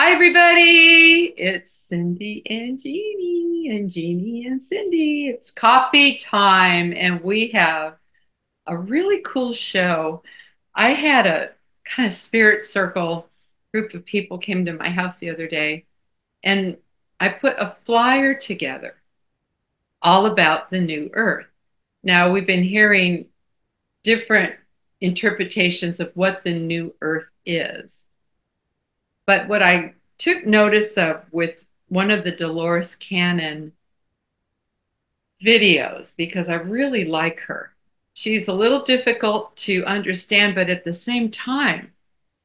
Hi, everybody. It's Cindy and Jeannie and Cindy. It's coffee time, and we have a really cool show. I had a kind of spirit circle group of people came to my house the other day, and I put a flyer together all about the new earth. Now, we've been hearing different interpretations of what the new earth is. But what I took notice of with one of the Dolores Cannon videos, because I really like her. She's a little difficult to understand, but at the same time,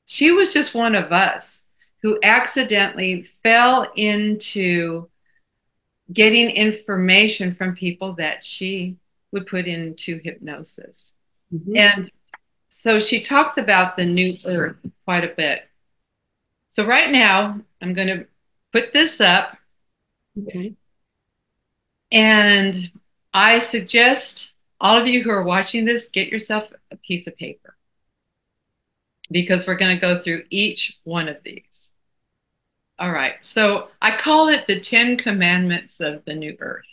she was just one of us who accidentally fell into getting information from people that she would put into hypnosis. Mhm. And so she talks about the new earth quite a bit. So right now, I'm going to put this up. Okay. And I suggest all of you who are watching this, get yourself a piece of paper because we're going to go through each one of these. All right. So I call it the 10 Commandments of the New Earth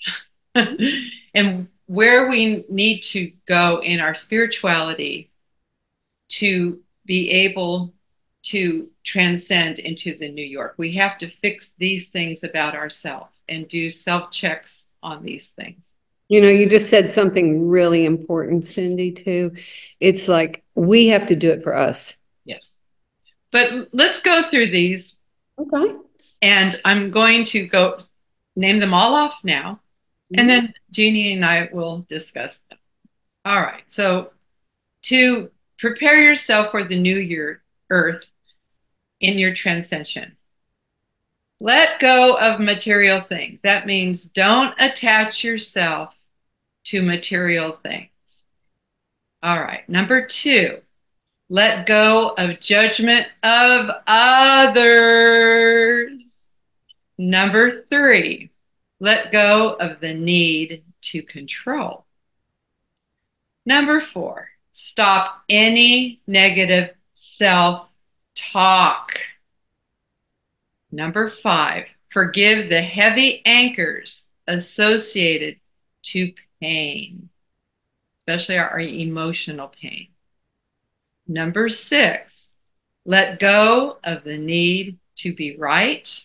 and where we need to go in our spirituality to be able to transcend into the New York. We have to fix these things about ourselves and do self checks on these things. You just said something really important, Cindy, too. It's like we have to do it for us. Yes. But let's go through these, Okay. and I'm going to go name them all off now, and Mhm. then Jeannie and I will discuss them. All right. So, to prepare yourself for the new year, Earth, in your transcension, let go of material things. That means don't attach yourself to material things. All right. Number two, let go of judgment of others. Number three, let go of the need to control. Number four, stop any negative self talk. Number five, forgive the heavy anchors associated to pain, especially our emotional pain. Number six, let go of the need to be right.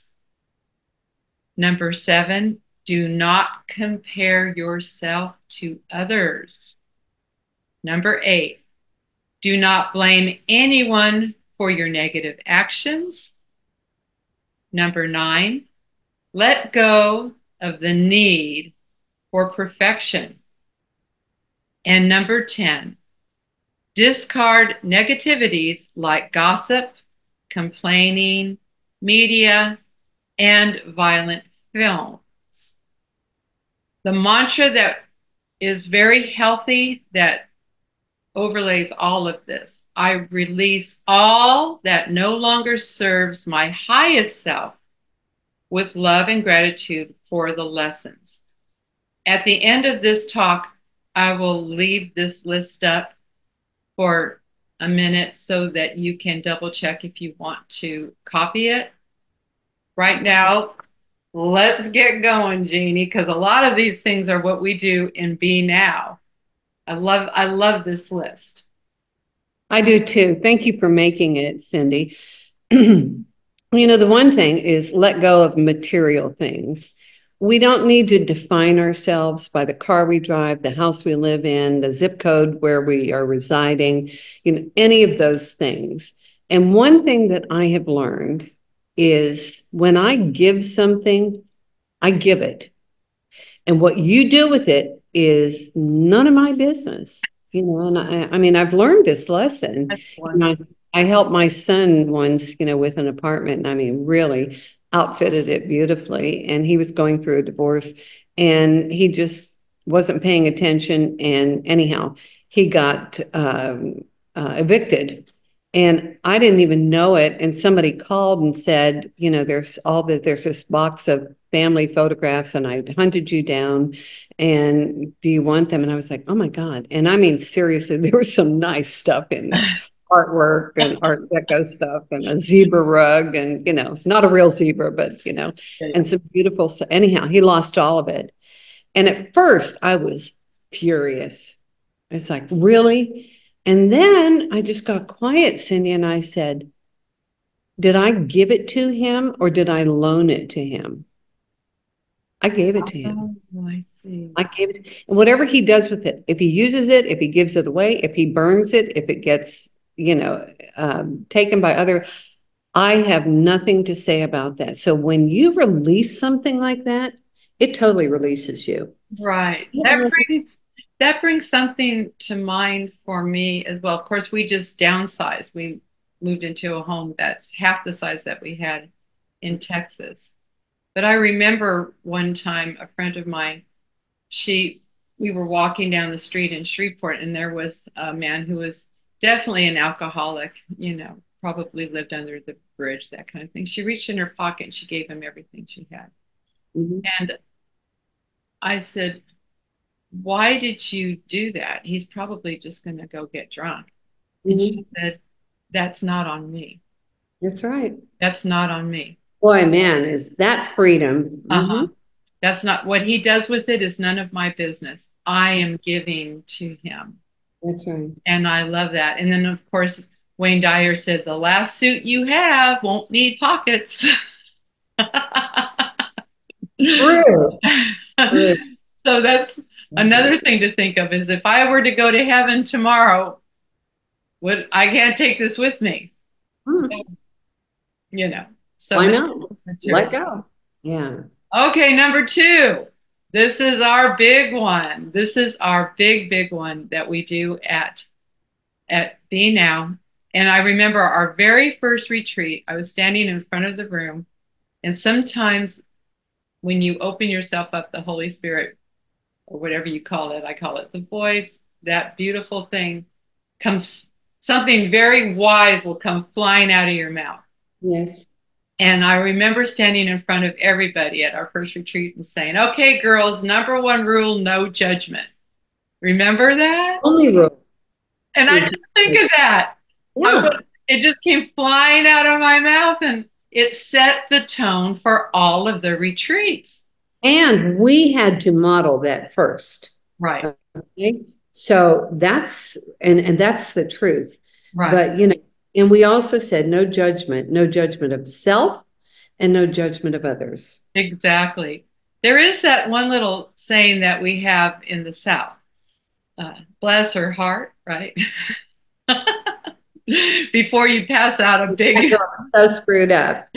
Number seven, do not compare yourself to others. Number eight, do not blame anyone for your negative actions. Number nine, let go of the need for perfection. And number 10, discard negativities like gossip, complaining, media, and violent films. The mantra that is very healthy that overlays all of this: I release all that no longer serves my highest self with love and gratitude for the lessons. At the end of this talk, I will leave this list up for a minute so that you can double check if you want to copy it. Right now, let's get going, Jeannie, because a lot of these things are what we do in Be Now. I love this list. I do too. Thank you for making it, Cindy. The one thing is let go of material things. We don't need to define ourselves by the car we drive, the house we live in, the zip code where we are residing, any of those things. And one thing that I have learned is when I give something, I give it. And what you do with it is none of my business. And I mean, I've learned this lesson. That's You know, wonderful. I helped my son once, with an apartment, and I mean, really outfitted it beautifully. And he was going through a divorce and he just wasn't paying attention. And anyhow, he got evicted. And I didn't even know it. And somebody called and said, there's this box of family photographs and I hunted you down. And do you want them? And I was like, oh my God. And I mean, seriously, there was some nice stuff in there. artwork and art deco stuff and a zebra rug and, not a real zebra, but, and some beautiful, anyhow, he lost all of it. And at first I was furious. It's like, really? And then I just got quiet, Cindy, and I said, did I give it to him or did I loan it to him? I gave it to him. Oh, I see. I gave it, and whatever he does with it, if he uses it, if he gives it away, if he burns it, if it gets, taken by other, I have nothing to say about that. So when you release something like that, it totally releases you. Right. That brings something to mind for me as well. Of course, we just downsized. We moved into a home that's half the size that we had in Texas. But I remember one time a friend of mine, we were walking down the street in Shreveport, and there was a man who was definitely an alcoholic, probably lived under the bridge, that kind of thing. She reached in her pocket and she gave him everything she had. Mhm. And I said, why did you do that? He's probably just going to go get drunk. And she Mhm. said, that's not on me. That's right. That's not on me. Boy, man, is that freedom. Uh-huh. That's not what he does with it is none of my business. I am giving to him. That's right. And I love that. And then, of course, Wayne Dyer said, the last suit you have won't need pockets. True. True. So that's another thing to think of is if I were to go to heaven tomorrow, I can't take this with me. Hmm. you know. So Why that's not? material. Let go. Yeah. Okay, number two. This is our big one. This is our big, big one that we do at Bnow. And I remember our very first retreat, I was standing in front of the room, and sometimes when you open yourself up, the Holy Spirit, or whatever you call it, I call it the voice, that beautiful thing comes, something very wise will come flying out of your mouth. Yes. And I remember standing in front of everybody at our first retreat and saying, okay, girls, number one rule, no judgment. Remember that? Only rule And I is, didn't think of that. yeah. It just came flying out of my mouth and it set the tone for all of the retreats. And we had to model that first. Right, Okay. So and that's the truth. right. But, and we also said no judgment of self and no judgment of others. Exactly. There is that one little saying that we have in the South, bless her heart, right? Before you pass out a I big know I'm so screwed up.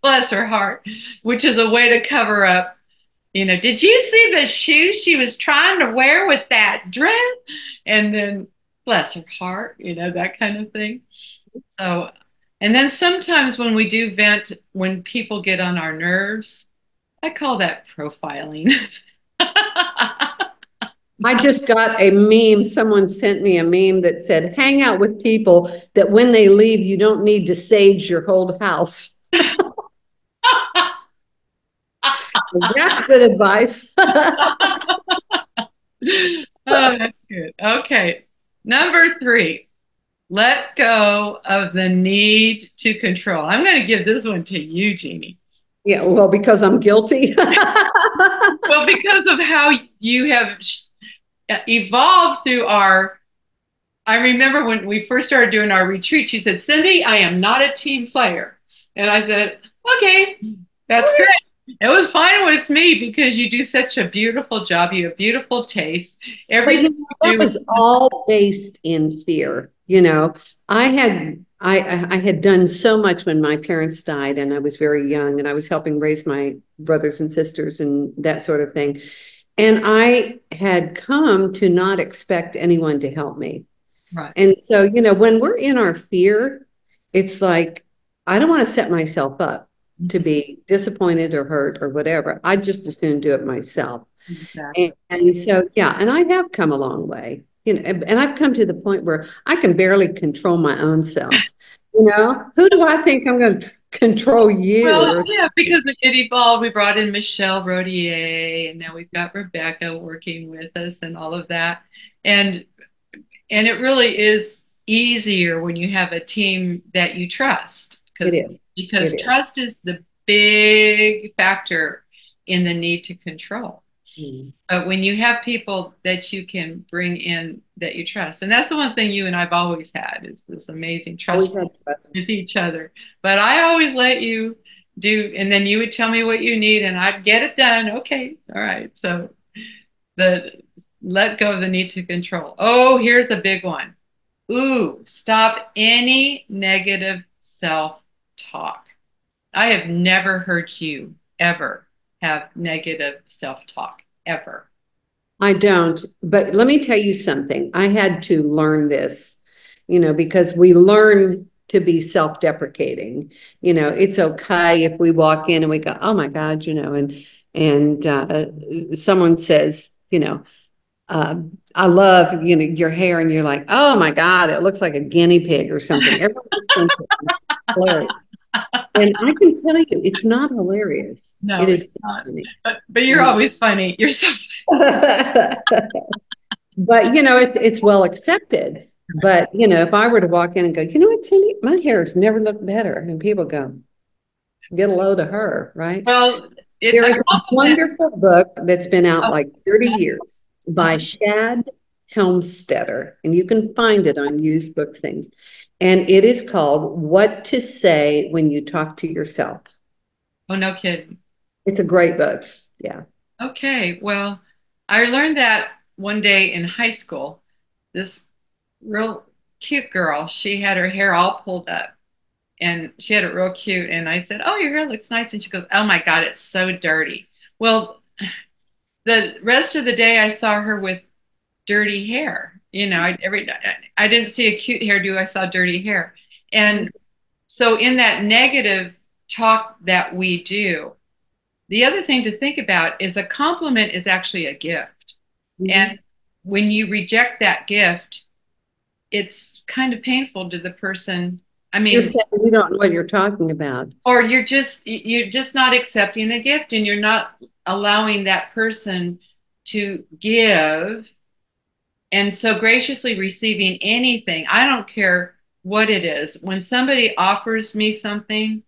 bless her heart, which is a way to cover up, did you see the shoes she was trying to wear with that dress? And then bless her heart, that kind of thing. So, and then sometimes when we do vent, when people get on our nerves, I call that profiling. I just got a meme. Someone sent me a meme that said, hang out with people that when they leave, you don't need to sage your whole house. That's good advice. Oh, that's good. Okay. Number three, let go of the need to control. I'm going to give this one to you, Jeannie. Yeah, well, because I'm guilty. Well, because of how you have evolved through I remember when we first started doing our retreat, she said, Cindy, I am not a team player. And I said, okay, that's great. It was fine with me because you do such a beautiful job. You have beautiful taste. But Everything you that do is was all based in fear. I had done so much when my parents died and I was very young and I was helping raise my brothers and sisters and that sort of thing. And I had come to not expect anyone to help me. right. And so, when we're in our fear, it's like, I don't want to set myself up to Mhm. be disappointed or hurt or whatever. I just as soon do it myself. Exactly. And so, yeah, and I have come a long way, and I've come to the point where I can barely control my own self. Who do I think I'm going to control you Well, or yeah, because it evolved. We brought in Michelle Rodier, and now we've got Rebecca working with us and all of that. And And it really is easier when you have a team that you trust It is. because It is. trust is the big factor in the need to control. Mm. But when you have people that you can bring in that you trust, and that's the one thing you and I've always had is this amazing trust Always had trust. with each other. But I always let you do, and then you would tell me what you need, and I'd get it done. Okay, all right. So the let go of the need to control. Oh, here's a big one. Ooh, stop any negative self talk. I have never heard you ever have negative self talk, ever. I don't, but let me tell you something. I had to learn this, because we learn to be self-deprecating. It's okay if we walk in and we go, "Oh my God," and someone says, "I love, your hair," and you're like, "Oh my God, it looks like a guinea pig or something." Everyone just thinks it's hilarious. And I can tell you, it's not hilarious. No, It it's is not. funny. But you're always funny. You're so But it's well accepted. But if I were to walk in and go, "You know what, Cindy, my hair has never looked better," and people go, "Get a load of her," right? well. It's There a is a compliment. wonderful book that's been out Oh, like 30 years by Shad Helmstetter, and you can find it on used book things. And it is called What to Say When You Talk to Yourself. oh, no kidding. It's a great book. Yeah. Okay, well, I learned that one day in high school. This real cute girl, she had her hair all pulled up and she had it real cute. And I said, "Oh, your hair looks nice." And she goes, "Oh my God, it's so dirty." Well, the rest of the day I saw her with dirty hair. I didn't see a cute hairdo, I saw dirty hair. And so in that negative talk that we do, the other thing to think about is a compliment is actually a gift. Mhm. And when you reject that gift, it's kind of painful to the person. I You're mean, saying you don't know what you're talking about. or you're just not accepting a gift and you're not allowing that person to give and so graciously receiving anything. I don't care what it is. When somebody offers me something,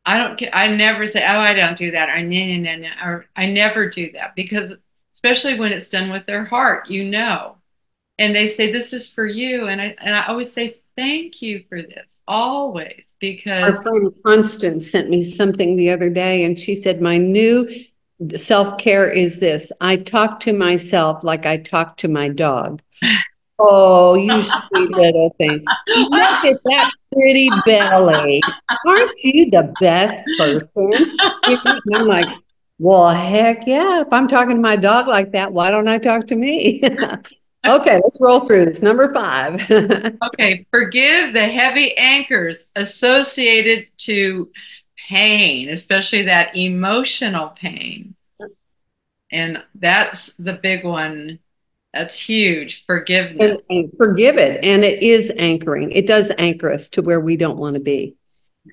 I don't care. I never say, "Oh, I don't do that," or "No, no, no, no," or I never do that because, especially when it's done with their heart, and they say, "This is for you," and I always say, "Thank you for this," always, because Our friend Constance sent me something the other day, and she said, "My new self-care is this. I talk to myself like I talk to my dog." Oh, you sweet little thing. Look at that pretty belly. Aren't you the best person? And I'm like, well, heck yeah. If I'm talking to my dog like that, why don't I talk to me? Okay, let's roll through this. Number 5. okay, forgive the heavy anchors associated to pain, especially that emotional pain. And that's the big one. That's huge. Forgiveness. And forgive it. And it is anchoring. It does anchor us to where we don't want to be.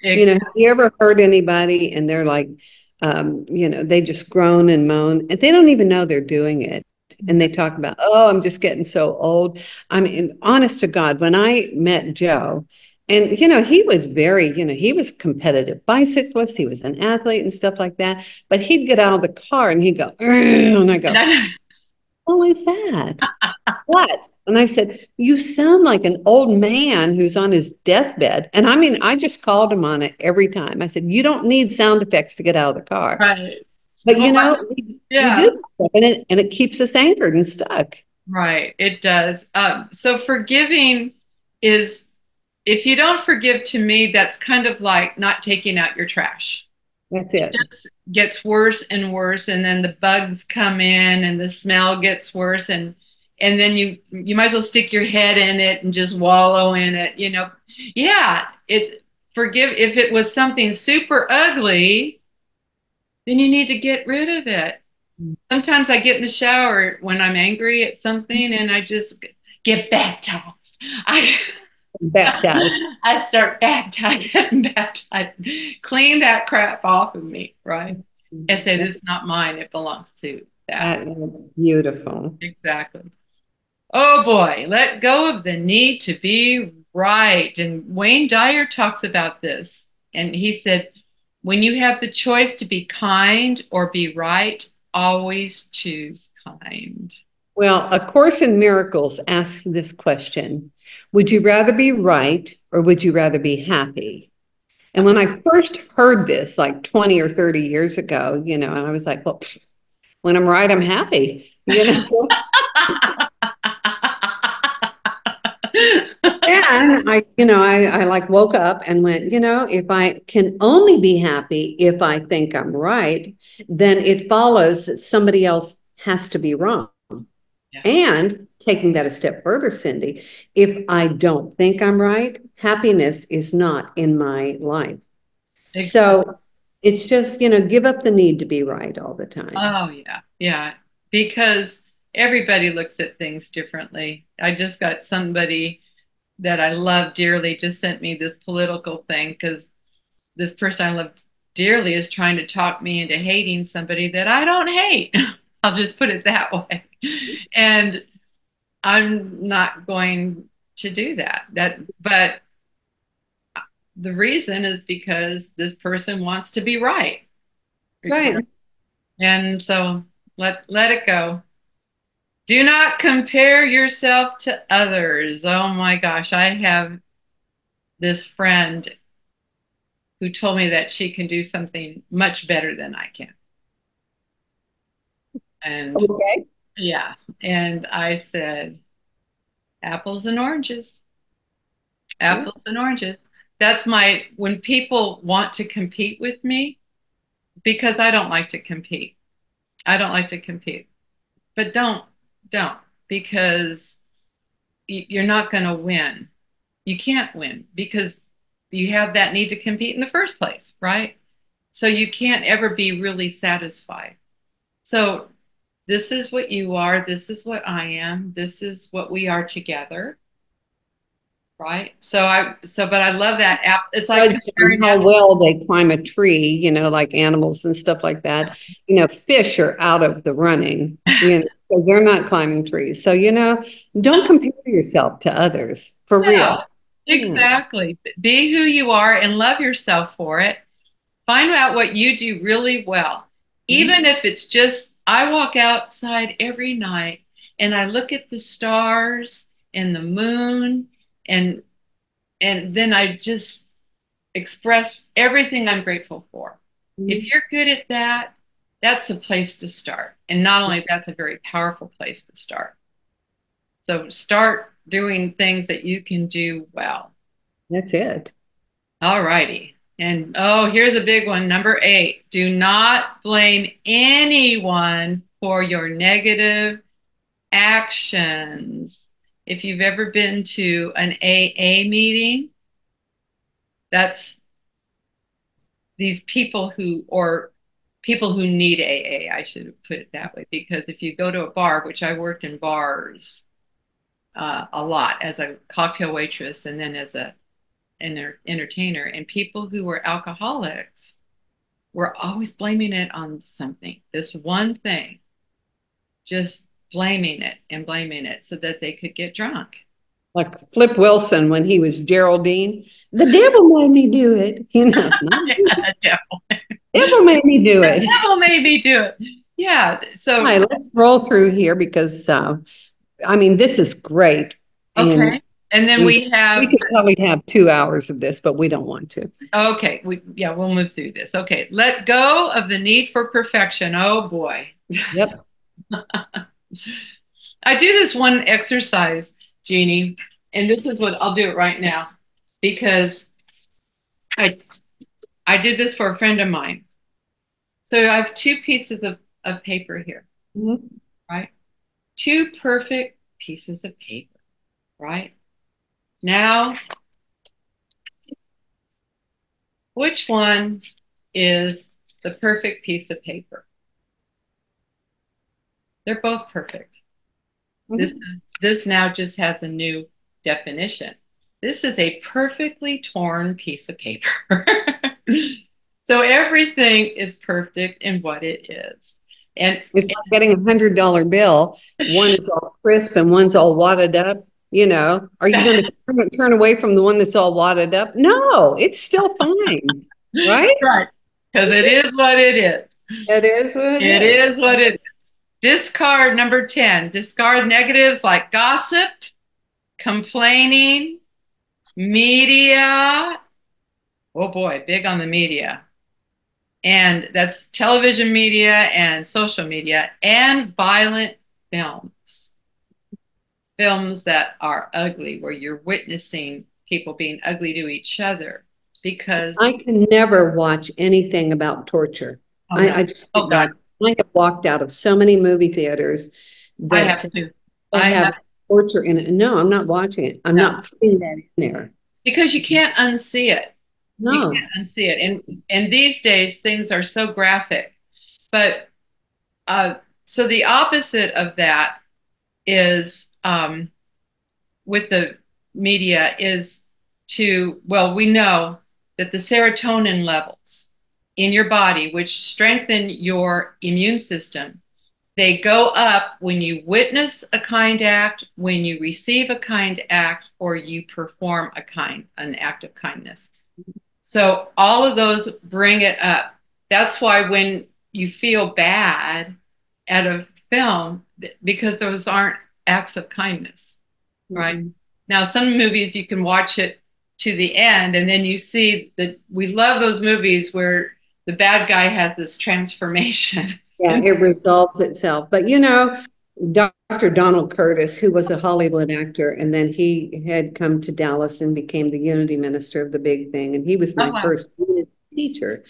Have you ever heard anybody and they're like, they just groan and moan and they don't even know they're doing it. And they talk about, "Oh, I'm just getting so old." I mean, honest to God, when I met Joe, and he was he was a competitive bicyclist, he was an athlete and stuff like that. But he'd get out of the car and he'd go, "Ugh," and I go, "What was that? What?" And I said, "You sound like an old man who's on his deathbed." And I mean, I just called him on it every time. I said, "You don't need sound effects to get out of the car." Right. But Well, we yeah, do that stuff, and it keeps us anchored and stuck. right. It does. So forgiving is, if you don't forgive to me, that's kind of like not taking out your trash. That's it. Just gets worse and worse, and then the bugs come in, and the smell gets worse, and then you might as well stick your head in it and just wallow in it. Yeah. Forgive if it was something super ugly, then you need to get rid of it. Sometimes I get in the shower when I'm angry at something and I just get baptized. I Baptized. I start baptized, getting baptized, clean that crap off of me, right? And say, "This is not mine, it belongs to that." That's beautiful. Exactly. Oh boy, let go of the need to be right. And Wayne Dyer talks about this. And he said, when you have the choice to be kind or be right, always choose kind. Well, A Course in Miracles asks this question: would you rather be right or would you rather be happy? And when I first heard this, like 20 or 30 years ago, and I was like, well, when I'm right, I'm happy, And I like woke up and went, if I can only be happy if I think I'm right, then it follows that somebody else has to be wrong. Yeah, And taking that a step further, Cindy, if I don't think I'm right, happiness is not in my life. exactly. So it's just, give up the need to be right all the time. Oh, yeah. Yeah. Because everybody looks at things differently. I just got somebody that I love dearly just sent me this political thing because this person I love dearly is trying to talk me into hating somebody that I don't hate. I'll just put it that way. And I'm not going to do that. But the reason is because this person wants to be right. That's right. And so let it go. Do not compare yourself to others. Oh my gosh, I have this friend who told me that she can do something much better than I can. And Okay. yeah, and I said, apples and oranges, Yeah. apples and oranges. That's my, when people want to compete with me, because I don't like to compete. I don't like to compete, but don't, because you're not going to win. You can't win because you have that need to compete in the first place, right? So you can't ever be really satisfied. So this is what you are. This is what I am. This is what we are together. Right. But I love that app. It's like Judge on comparing how apples. well they climb a tree, like animals and stuff like that. Fish are out of the running, so they're not climbing trees. So, don't compare yourself to others for Yeah, real. Yeah. exactly. Be who you are and love yourself for it. Find out what you do really well. Even Mhm. if it's just, I walk outside every night and I look at the stars and the moon and then I just express everything I'm grateful for. If you're good at that, that's a place to start. And not only that's a very powerful place to start. So start doing things that you can do well. That's it. All righty. And oh, here's a big one. Number 8. Do not blame anyone for your negative actions. If you've ever been to an AA meeting, that's these people or people who need AA, I should have put it that way. Because if you go to a bar, which I worked in bars a lot as a cocktail waitress and then as an entertainer, and people who were alcoholics were always blaming it on something, this one thing, just blaming it so that they could get drunk. Like Flip Wilson when he was Geraldine. The devil made me do it. Not Yeah, the the devil. devil made me do The it. devil made me do it. Yeah. All So, right, let's roll through here because I mean, this is great. And okay. And then we we we have, could probably have 2 hours of this, but we don't want to. okay, we'll move through this. Okay. Let go of the need for perfection. Oh boy. Yep. I do this one exercise, Jeannie, and this is what I'll do it right now because I I did this for a friend of mine. So I have two pieces of paper here, Mhm. right? Two perfect pieces of paper, right? Now, which one is the perfect piece of paper? They're both perfect. Mhm. This now just has a new definition. This is a perfectly torn piece of paper. So everything is perfect in what it is. And It's like getting $100 bill. One is all crisp and one's all wadded up. Are you going to turn away from the one that's all wadded up? No, it's still fine, right? right, because it is what it is. It is what it It is. is what it is. Discard number 10. Discard negatives like gossip, complaining, media. Oh boy, big on the media. And that's television media and social media and violent films. Films that are ugly, where you're witnessing people being ugly to each other because, I can never watch anything about torture. oh no, I just oh can't God, watch. I have walked out of so many movie theaters I that have to. that I have, have torture in it. No, I'm not watching it. I'm no, not putting that in there. because you can't unsee it. You No. can't unsee it. And these days things are so graphic. But so the opposite of that is with the media is well, we know that the serotonin levels in your body, which strengthen your immune system, they go up when you witness a kind act, when you receive a kind act, or you perform an act of kindness. So all of those bring it up. That's why when you feel bad at a film, because those aren't acts of kindness, right? Mm-mm. Now, some movies you can watch it to the end, and then you see that we love those movies where the bad guy has this transformation. Yeah, it resolves itself. But Dr. Donald Curtis, who was a Hollywood actor, and then he had come to Dallas and became the unity minister of the big thing. And he was Oh, my wow. first unity teacher.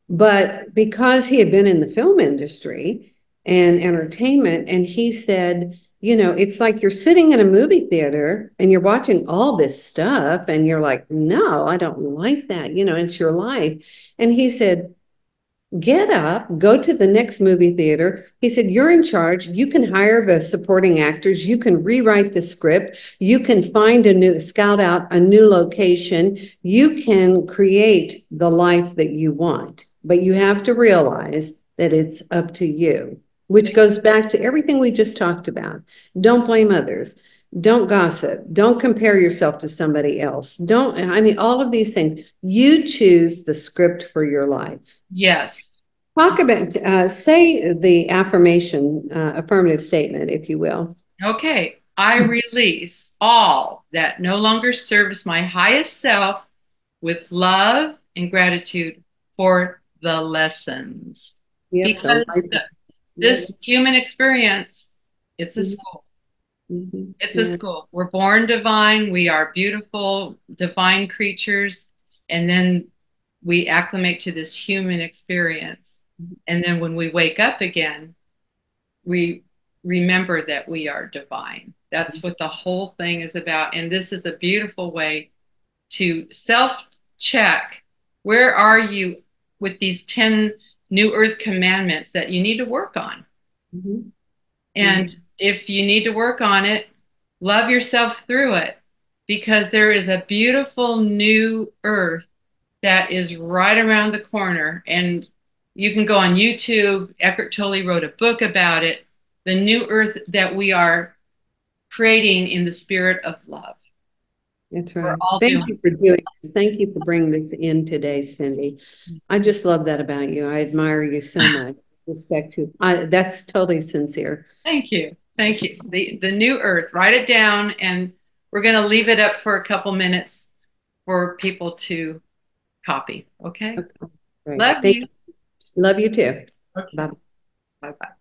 But because he had been in the film industry and entertainment, and he said, it's like you're sitting in a movie theater and you're watching all this stuff, and you're like, no, I don't like that. It's your life. And he said, get up, go to the next movie theater. He said, you're in charge. You can hire the supporting actors. You can rewrite the script. You can scout out a new location. You can create the life that you want. But you have to realize that it's up to you, which goes back to everything we just talked about. Don't blame others. Don't gossip. Don't compare yourself to somebody else. All of these things. You choose the script for your life. Yes. Talk about, say the affirmative statement, if you will. Okay. I release all that no longer serves my highest self with love and gratitude for the lessons. Yep, the Because life. Yeah. this human experience, it's a Mhm, school. mhm, It's a yeah. school. We're born divine. We are beautiful, divine creatures. And then we acclimate to this human experience. And then when we wake up again, we remember that we are divine. That's what the whole thing is about. And this is a beautiful way to self check. Where are you with these 10 new earth commandments that you need to work on? Mhm, And mhm, if you need to work on it, love yourself through it because there is a beautiful new earth that is right around the corner. And you can go on YouTube. Eckhart Tolle wrote a book about it. The new earth that we are creating in the spirit of love. that's We're right. all Thank doing you for doing this. Thank you for bringing this in today, Cindy. I just love that about you. I admire you so much. Respect you. That's totally sincere. Thank you. Thank you. The new earth, write it down, and we're going to leave it up for a couple minutes for people to copy. Okay. Okay, great. Love Thank you. you. Love you too. Okay. Bye. Bye bye.